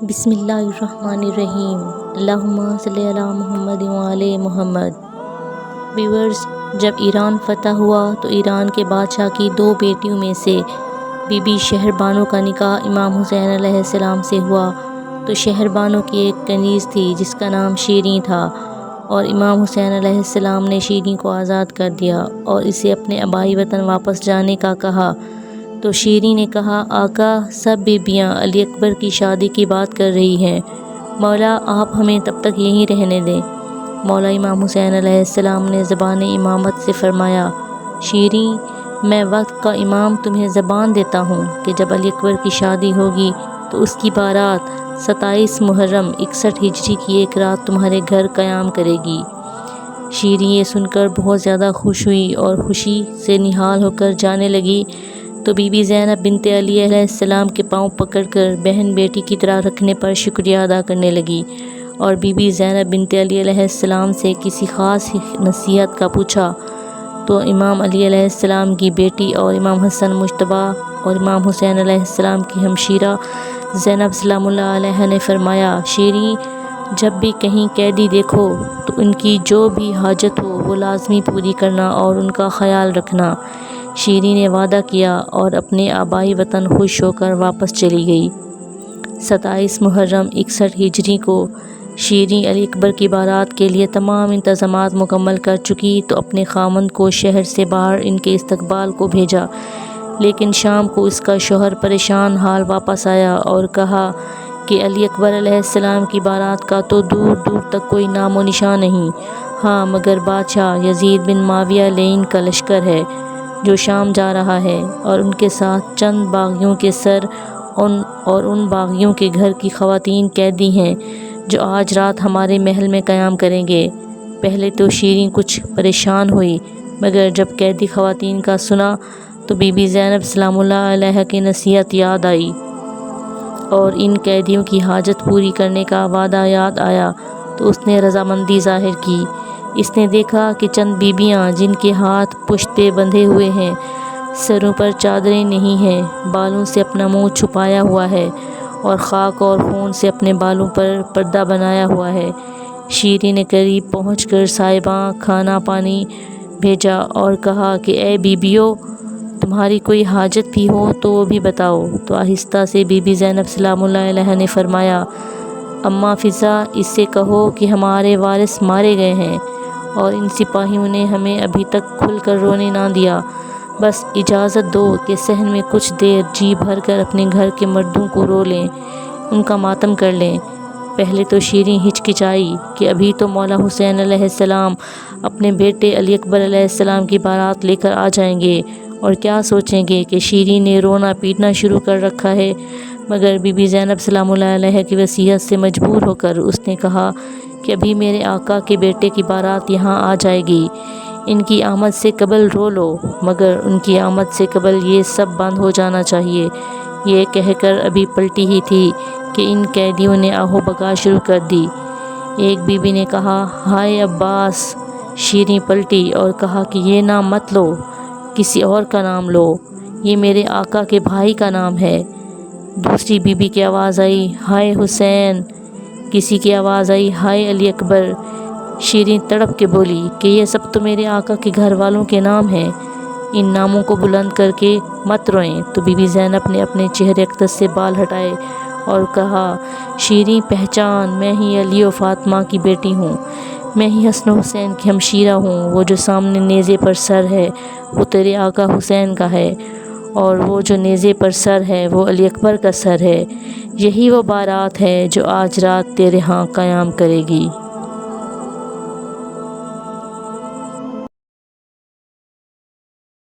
بسم اللہ الرحمن الرحیم۔ اللہم صلی علی محمد وعلی محمد۔ ویورز، جب ایران فتح ہوا تو ایران کے بادشاہ کی 2 بیٹیوں میں سے بی بی شہر بانو کا نکاح امام حسین علیہ السلام سے ہوا تو شہر بانو کی ایک کنیز تھی جس کا نام شیریں تھا، اور امام حسین علیہ السلام نے شیریں کو آزاد کر دیا اور اسے اپنے آبائی وطن واپس جانے کا کہا تو شیریں نے کہا، آقا، سب بیبیاں علی اکبر کی شادی کی بات کر رہی ہیں، مولا آپ ہمیں تب تک یہیں رہنے دیں۔ مولا امام حسین علیہ السلام نے زبان امامت سے فرمایا، شیریں، میں وقت کا امام تمہیں زبان دیتا ہوں کہ جب علی اکبر کی شادی ہوگی تو اس کی بارات 27 محرم 61 ہجری کی ایک رات تمہارے گھر قیام کرے گی۔ شیریں یہ سن کر بہت زیادہ خوش ہوئی اور خوشی سے نہال ہو کر جانے لگی تو بی بی زینب بنت علی علیہ السلام کے پاؤں پکڑ کر بہن بیٹی کی طرح رکھنے پر شکریہ ادا کرنے لگی، اور بی بی زینب بنت علی علیہ السلام سے کسی خاص نصیحت کا پوچھا تو امام علی علیہ السلام کی بیٹی اور امام حسن مجتبیٰ اور امام حسین علیہ السلام کی ہمشیرہ زینب سلام اللہ علیہا نے فرمایا، شیریں، جب بھی کہیں قیدی دیکھو تو ان کی جو بھی حاجت ہو وہ لازمی پوری کرنا اور ان کا خیال رکھنا۔ شیریں نے وعدہ کیا اور اپنے آبائی وطن خوش ہو کر واپس چلی گئی۔ 27 محرم 61 ہجری کو شیریں علی اکبر کی بارات کے لیے تمام انتظامات مکمل کر چکی تو اپنے خاوند کو شہر سے باہر ان کے استقبال کو بھیجا، لیکن شام کو اس کا شوہر پریشان حال واپس آیا اور کہا کہ علی اکبر علیہ السلام کی بارات کا تو دور دور تک کوئی نام و نشان نہیں، ہاں مگر بادشاہ یزید بن معاویہ لعین کا لشکر ہے جو شام جا رہا ہے، اور ان کے ساتھ چند باغیوں کے سر اور ان باغیوں کے گھر کی خواتین قیدی ہیں جو آج رات ہمارے محل میں قیام کریں گے۔ پہلے تو شیریں کچھ پریشان ہوئی، مگر جب قیدی خواتین کا سنا تو بی بی زینب سلام اللہ علیہا کی نصیحت یاد آئی اور ان قیدیوں کی حاجت پوری کرنے کا وعدہ یاد آیا تو اس نے رضامندی ظاہر کی۔ اس نے دیکھا کہ چند بیبیاں جن کے ہاتھ پشت پہ بندھے ہوئے ہیں، سروں پر چادریں نہیں ہیں، بالوں سے اپنا منہ چھپایا ہوا ہے اور خاک اور خون سے اپنے بالوں پر پردہ بنایا ہوا ہے۔ شیریں نے قریب پہنچ کر صاحباں کھانا پانی بھیجا اور کہا کہ اے بیبیوں، تمہاری کوئی حاجت بھی ہو تو وہ بھی بتاؤ تو آہستہ سے بی بی زینب سلام اللہ علیہا نے فرمایا، اماں فضا، اس سے کہو کہ ہمارے وارث مارے گئے ہیں اور ان سپاہیوں نے ہمیں ابھی تک کھل کر رونے نہ دیا، بس اجازت دو کہ صحن میں کچھ دیر جی بھر کر اپنے گھر کے مردوں کو رو لیں، ان کا ماتم کر لیں۔ پہلے تو شیریں ہچکچائی کہ ابھی تو مولا حسین علیہ السلام اپنے بیٹے علی اکبر علیہ السلام کی بارات لے کر آ جائیں گے اور کیا سوچیں گے کہ شیریں نے رونا پیٹنا شروع کر رکھا ہے، مگر بی بی زینب سلام اللہ علیہا کی وصیت سے مجبور ہو کر اس نے کہا کہ ابھی میرے آقا کے بیٹے کی بارات یہاں آ جائے گی، ان کی آمد سے قبل رو لو، مگر ان کی آمد سے قبل یہ سب بند ہو جانا چاہیے۔ یہ کہہ کر ابھی پلٹی ہی تھی کہ ان قیدیوں نے آہو بکا شروع کر دی۔ ایک بی بی نے کہا، ہائے عباس! شیریں پلٹی اور کہا کہ یہ نام مت لو، کسی اور کا نام لو، یہ میرے آقا کے بھائی کا نام ہے۔ دوسری بی بی کی آواز آئی، ہائے حسین! کسی کی آواز آئی، ہائے علی اکبر! شیریں تڑپ کے بولی کہ یہ سب تو میرے آقا کے گھر والوں کے نام ہیں، ان ناموں کو بلند کر کے مت روئیں۔ تو بی بی زینب نے اپنے چہرے اقدس سے بال ہٹائے اور کہا، شیریں پہچان، میں ہی علی و فاطمہ کی بیٹی ہوں، میں ہی حسن و حسین کی ہمشیرہ ہوں، وہ جو سامنے نیزے پر سر ہے وہ تیرے آقا حسین کا ہے، اور وہ جو نیزے پر سر ہے وہ علی اکبر کا سر ہے، یہی وہ بارات ہے جو آج رات تیرے ہاں قیام کرے گی۔